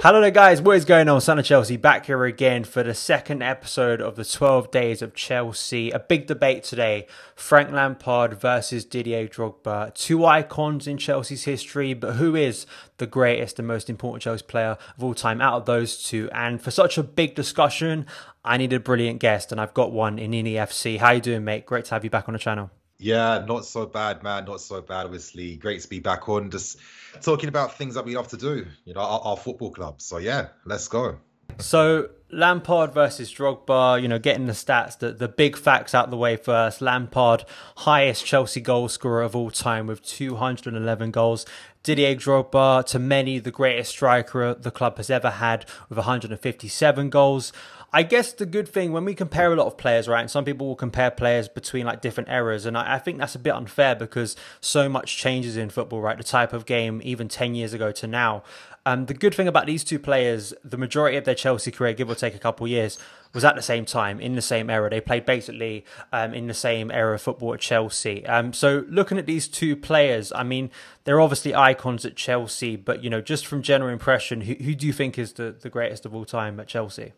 Hello there guys, what is going on? Son of Chelsea back here again for the second episode of the 12 Days of Chelsea. A big debate today, Frank Lampard versus Didier Drogba. Two icons in Chelsea's history, but who is the greatest and most important Chelsea player of all time out of those two? And for such a big discussion, I need a brilliant guest, and I've got one in NiiNiiFC. How you doing, mate? Great to have you back on the channel. Yeah, not so bad, man. Not so bad, obviously. Great to be back on, just talking about things that we love to do, our football club. So, yeah, let's go. So, Lampard versus Drogba, getting the stats, the big facts out the way first. Lampard, highest Chelsea goal scorer of all time with 211 goals. Didier Drogba, to many, the greatest striker the club has ever had with 157 goals. I guess the good thing, when we compare a lot of players, right, and some people will compare players between like different eras, and I think that's a bit unfair because so much changes in football, right? The type of game, even 10 years ago to now. The good thing about these two players, the majority of their Chelsea career, give or take a couple of years, was at the same time, in the same era. They played basically in the same era of football at Chelsea. So looking at these two players, I mean, they're obviously icons at Chelsea, but, just from general impression, who do you think is the greatest of all time at Chelsea?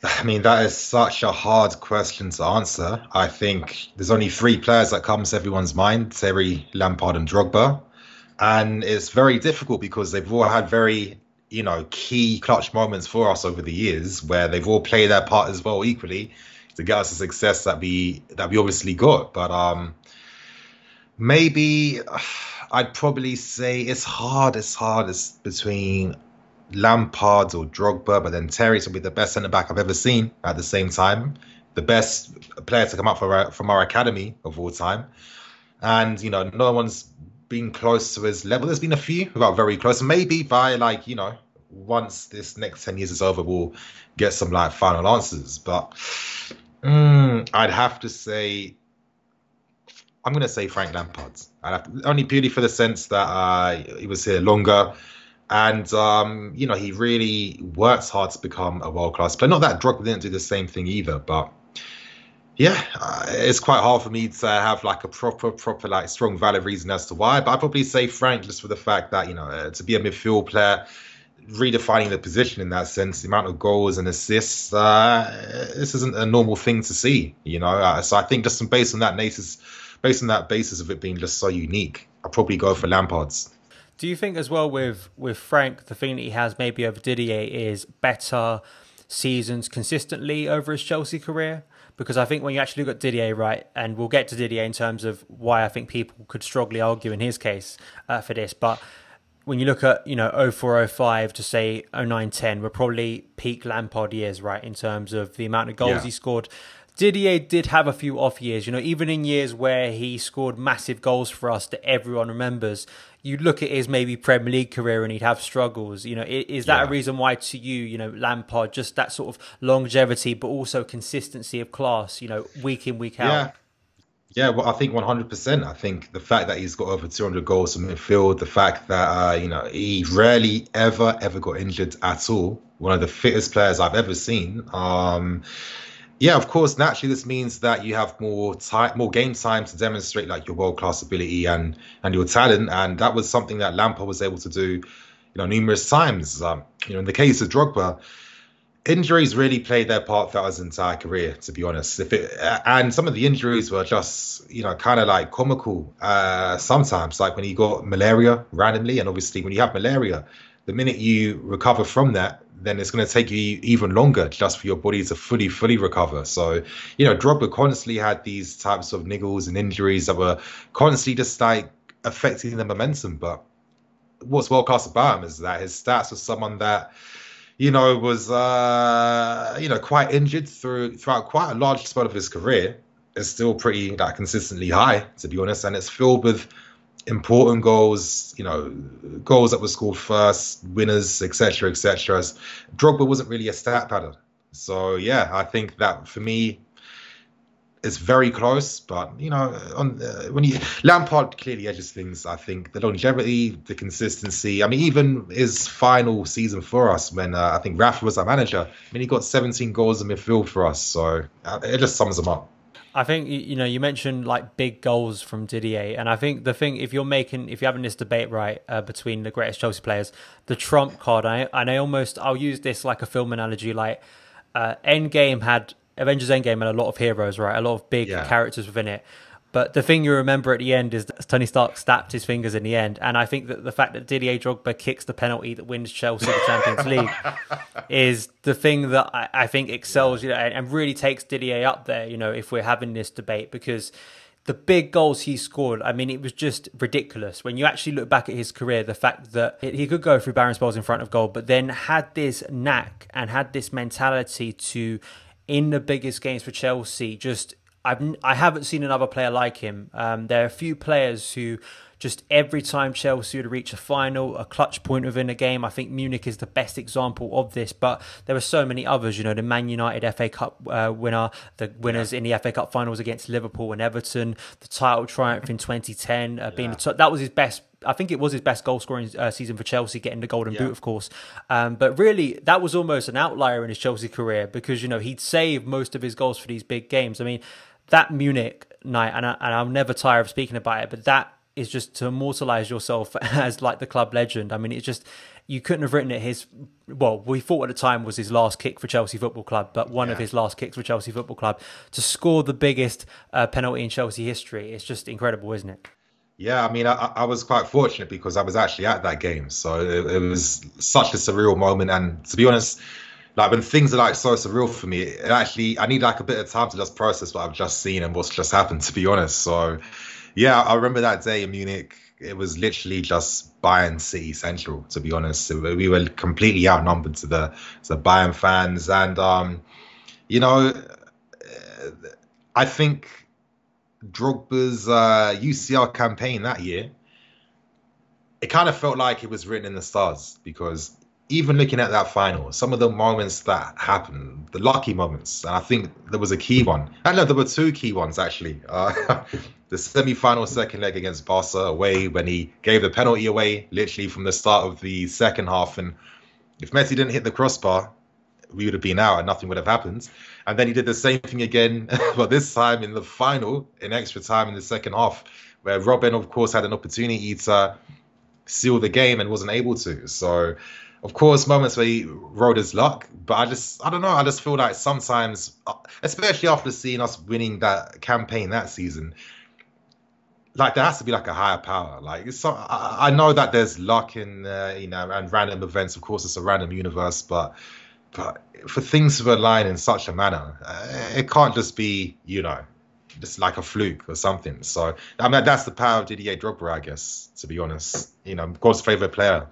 I mean, that is such a hard question to answer. I think there's only three players that comes to everyone's mind: Terry, Lampard, and Drogba. And it's very difficult because they've all had very, key clutch moments for us over the years where they've all played their part as well equally to get us the success that we obviously got. But maybe I'd probably say it's hard. It's between Lampard or Drogba, but then Terry's will be the best centre-back I've ever seen at the same time. The best player to come up from our academy of all time. And, no one's been close to his level. There's been a few who are very close. And maybe by, once this next 10 years is over, we'll get some, final answers. But I'd have to say, I'm going to say Frank Lampard. Only purely for the sense that he was here longer. And, he really works hard to become a world-class player. Not that Drogba didn't do the same thing either, but yeah, it's quite hard for me to have a proper, strong, valid reason as to why. But I'd probably say Frank just for the fact that, to be a midfield player, redefining the position in that sense, the amount of goals and assists, this isn't a normal thing to see, So I think just based on that basis of it being just so unique, I'd probably go for Lampard's. Do you think as well with Frank, the thing that he has maybe over Didier is better seasons consistently over his Chelsea career? Because I think when you actually look at Didier, right, and we'll get to Didier in terms of why I think people could strongly argue in his case for this, but when you look at, 04-05 to say 09-10, we're probably peak Lampard years, right, in terms of the amount of goals he scored. Didier did have a few off years, even in years where he scored massive goals for us that everyone remembers. You look at his maybe Premier League career and he'd have struggles. Is that a reason why to you, Lampard, just that sort of longevity, but also consistency of class, week in, week out? Yeah, well, I think 100%. I think the fact that he's got over 200 goals in midfield, the fact that, he rarely ever got injured at all. One of the fittest players I've ever seen. Yeah, of course, naturally, this means that you have more game time to demonstrate your world-class ability and your talent. And that was something that Lampard was able to do, numerous times. In the case of Drogba, injuries really played their part throughout his entire career, to be honest. And some of the injuries were just, kind of comical sometimes, like when he got malaria randomly. And obviously, when you have malaria, the minute you recover from that, then it's going to take you even longer just for your body to fully recover. So, Drogba constantly had these types of niggles and injuries that were constantly just affecting the momentum. But what's world class about him is that his stats were someone that, was, quite injured throughout quite a large spell of his career. It's still pretty consistently high, to be honest. And it's filled with important goals, goals that were scored first, winners, etc., etc. Drogba wasn't really a stat pattern. So, yeah, I think that for me, it's very close. But, Lampard clearly edges things, I think. The longevity, the consistency. I mean, even his final season for us when I think Rafa was our manager, he got 17 goals in midfield for us. So, it just sums him up. I think you mentioned like big goals from Didier, and I think the thing if you're having this debate right between the greatest Chelsea players, the trump card, I'll use this like a film analogy, like Avengers Endgame had a lot of heroes, right, a lot of big Yeah. characters within it. But the thing you remember at the end is that Tony Stark snapped his fingers in the end. And I think that the fact that Didier Drogba kicks the penalty that wins Chelsea the Champions League is the thing that I think excels, and really takes Didier up there, if we're having this debate, because the big goals he scored, I mean, it was just ridiculous. When you actually look back at his career, the fact that he could go through barren spells in front of goal, but then had this knack and had this mentality to, in the biggest games for Chelsea, I haven't seen another player like him. There are a few players who just every time Chelsea would reach a final, a clutch point within a game. I think Munich is the best example of this, but there are so many others. The Man United FA Cup winner, the winners in the FA Cup finals against Liverpool and Everton, the title triumph in 2010, that was his best. I think it was his best goal-scoring season for Chelsea, getting the Golden Boot, of course. But really, that was almost an outlier in his Chelsea career because, he'd saved most of his goals for these big games. I mean, that Munich night, and I'll never tire of speaking about it, but that is just to immortalise yourself as like the club legend. I mean, it's just, you couldn't have written it we thought at the time was his last kick for Chelsea Football Club, but one of his last kicks for Chelsea Football Club, to score the biggest penalty in Chelsea history. It's just incredible, isn't it? Yeah, I mean, I was quite fortunate because I was actually at that game. So it was such a surreal moment. And to be honest, like when things are like so surreal for me, I need like a bit of time to just process what I've just seen and what's just happened, to be honest. So yeah, I remember that day in Munich. It was literally just Bayern City Central, to be honest. We were completely outnumbered to the Bayern fans. And, I think Drogba's UCL campaign that year, it kind of felt like it was written in the stars, because even looking at that final, some of the moments that happened, the lucky moments, and I think there was a key one. I know there were two key ones, actually. The semi-final second leg against Barca away, when he gave the penalty away literally from the start of the second half. And if Messi didn't hit the crossbar, we would have been out and nothing would have happened. And then he did the same thing again, but this time in the final, in extra time in the second half, where Robin, of course, had an opportunity to seal the game and wasn't able to. So, of course, moments where he rode his luck, but I don't know. I just feel like sometimes, especially after seeing us winning that campaign that season, like there has to be like a higher power. Like I know that there's luck in and random events. Of course, it's a random universe, but for things to align in such a manner, it can't just be just like a fluke or something. So I mean, that's the power of Didier Drogba, I guess. To be honest, of course, favorite player.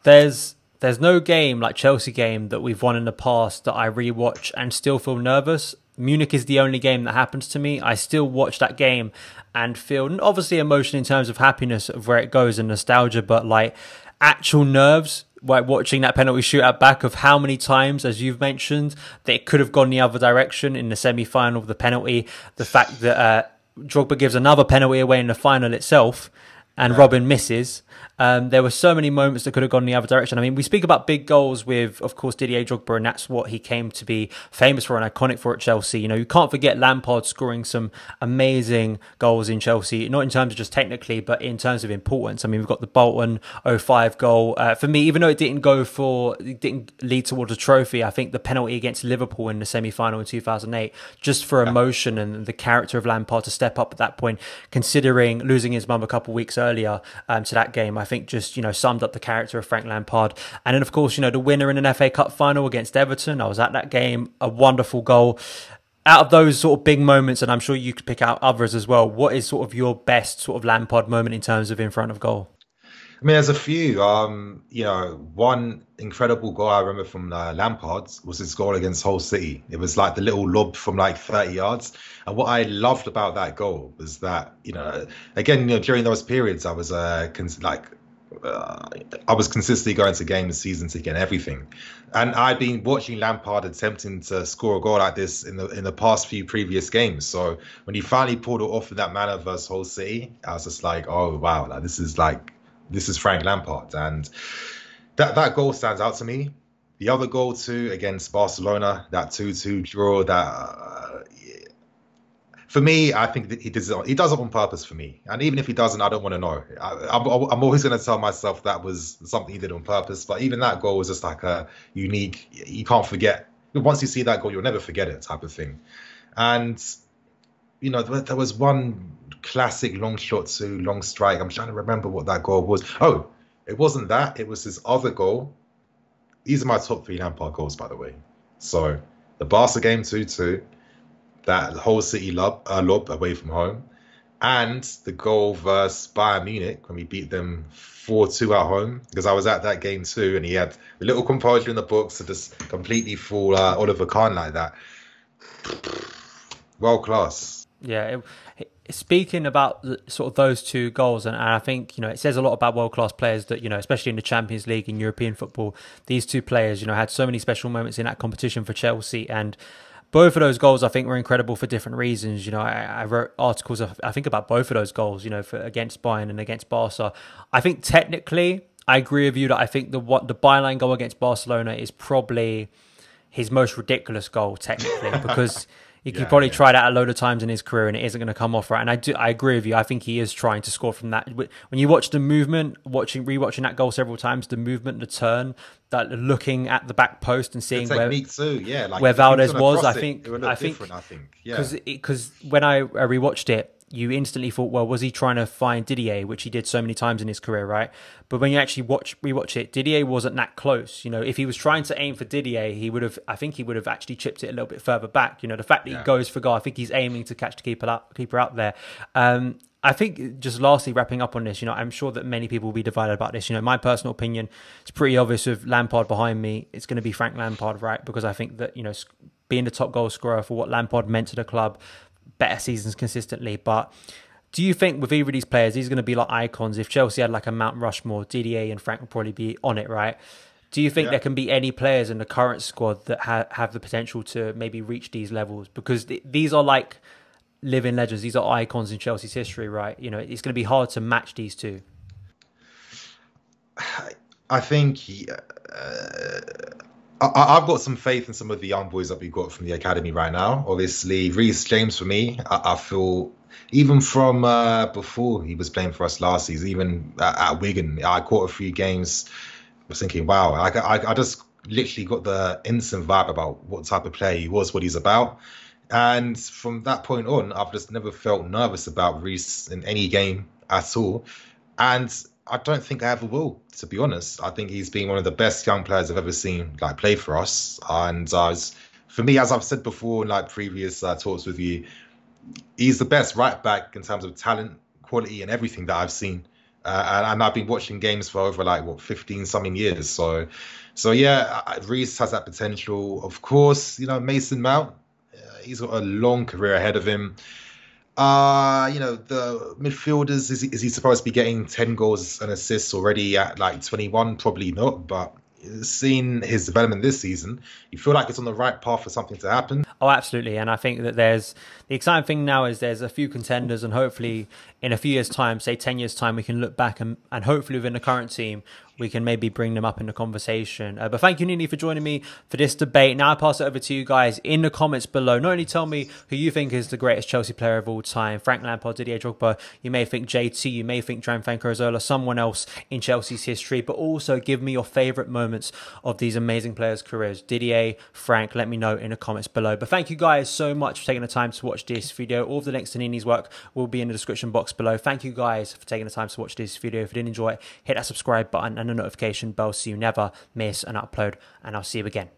There's no game like Chelsea game that we've won in the past that I rewatch and still feel nervous. Munich is the only game that happens to me. I still watch that game and feel obviously emotion in terms of happiness of where it goes and nostalgia, but like actual nerves, like watching that penalty shootout back of how many times, as you've mentioned, that it could have gone the other direction in the semi-final of the penalty. The fact that Drogba gives another penalty away in the final itself and Robin misses. There were so many moments that could have gone the other direction. I mean, we speak about big goals with, of course, Didier Drogba, and that's what he came to be famous for and iconic for at Chelsea. You can't forget Lampard scoring some amazing goals in Chelsea, not in terms of just technically, but in terms of importance. I mean, we've got the Bolton 05 goal. For me, even though it didn't lead towards a trophy, I think the penalty against Liverpool in the semi-final in 2008, just for emotion and the character of Lampard to step up at that point, considering losing his mum a couple of weeks earlier to that game, I think just, summed up the character of Frank Lampard. And then, of course, the winner in an FA Cup final against Everton. I was at that game, a wonderful goal. Out of those sort of big moments, and I'm sure you could pick out others as well, what is sort of your best sort of Lampard moment in terms of in front of goal? I mean, there's a few. One incredible goal I remember from Lampard was his goal against Hull City. It was like the little lob from like 30 yards. And what I loved about that goal was that, again, during those periods, I was consistently going to games, season ticket, and everything. And I'd been watching Lampard attempting to score a goal like this in the past few previous games. So when he finally pulled it off in that manner versus Hull City, I was just like, oh wow, like this is Frank Lampard. And that goal stands out to me. The other goal too against Barcelona, that 2-2 draw, For me, I think that he does it on purpose for me. And even if he doesn't, I don't want to know. I'm always going to tell myself that was something he did on purpose. But even that goal was just like a unique, you can't forget. Once you see that goal, you'll never forget it type of thing. And, you know, there was one classic long shot to long strike. I'm trying to remember what that goal was. Oh, it wasn't that. It was his other goal. These are my top 3 Lampard goals, by the way. So the Barca game 2-2. That whole City lob away from home, and the goal versus Bayern Munich when we beat them 4-2 at home, because I was at that game too, and he had a little composure in the books to just completely fool Oliver Kahn like that. World class. Yeah. Speaking about sort of those 2 goals, and I think, you know, it says a lot about world-class players that, you know, especially in the Champions League and European football, these 2 players, you know, had so many special moments in that competition for Chelsea. And both of those goals, I think, were incredible for different reasons. You know, I wrote articles, I think, about both of those goals, you know, against Bayern and against Barca. I think technically, I agree with you that I think the byline goal against Barcelona is probably his most ridiculous goal, technically, because he could probably try that a load of times in his career and it isn't going to come off right. And I agree with you. I think he is trying to score from that. When you watch the movement, rewatching that goal several times, the movement, the turn, that looking at the back post and seeing the technique too, yeah, like where Valdez was, I think, yeah. Because when I rewatched it, you instantly thought, well, was he trying to find Didier, which he did so many times in his career, right? But when you actually rewatch it, Didier wasn't that close. You know, if he was trying to aim for Didier, I think he would have actually chipped it a little bit further back. You know, the fact that he goes for goal, I think he's aiming to catch the keeper out there. I think, just lastly, wrapping up on this, you know, I'm sure that many people will be divided about this. You know, my personal opinion, it's pretty obvious with Lampard behind me, it's going to be Frank Lampard, right? Because I think that, you know, being the top goal scorer for what Lampard meant to the club, better seasons consistently. But do you think with either of these players, these are going to be like icons? If Chelsea had like a Mount Rushmore, Didier and Frank would probably be on it, right? Do you think there can be any players in the current squad that have the potential to maybe reach these levels? Because these are like living legends. These are icons in Chelsea's history, right? You know, it's going to be hard to match these 2. I think I've got some faith in some of the young boys that we've got from the academy right now. Obviously, Reece James, for me, I feel, even from before he was playing for us last season, even at Wigan, I caught a few games. I was thinking, wow, I just literally got the instant vibe about what type of player he was, what he's about. And from that point on, I've just never felt nervous about Reece in any game at all. And I don't think I ever will, to be honest. I think he's been one of the best young players I've ever seen like play for us. And for me, as I've said before in like previous talks with you, he's the best right back in terms of talent, quality, and everything that I've seen. And I've been watching games for over 15 something years. So yeah, Reece has that potential. Of course, you know, Mason Mount, he's got a long career ahead of him. You know, the midfielders, is he supposed to be getting 10 goals and assists already at 21? Probably not, but seeing his development this season, you feel like it's on the right path for something to happen. Oh, absolutely. And I think that the exciting thing now is there's a few contenders, and hopefully in a few years' time, say 10 years' time, we can look back and hopefully within the current team, we can maybe bring them up in the conversation. But thank you, NiiNii, for joining me for this debate. Now I pass it over to you guys in the comments below. Not only tell me who you think is the greatest Chelsea player of all time, Frank Lampard, Didier Drogba, you may think JT, you may think Gianfranco Zola, someone else in Chelsea's history, but also give me your favourite moments of these amazing players' careers. Didier, Frank, let me know in the comments below. But thank you guys so much for taking the time to watch this video. All of the links to NiiNii's work will be in the description box below. Thank you guys for taking the time to watch this video. If you did enjoy it, hit that subscribe button and the notification bell so you never miss an upload, and I'll see you again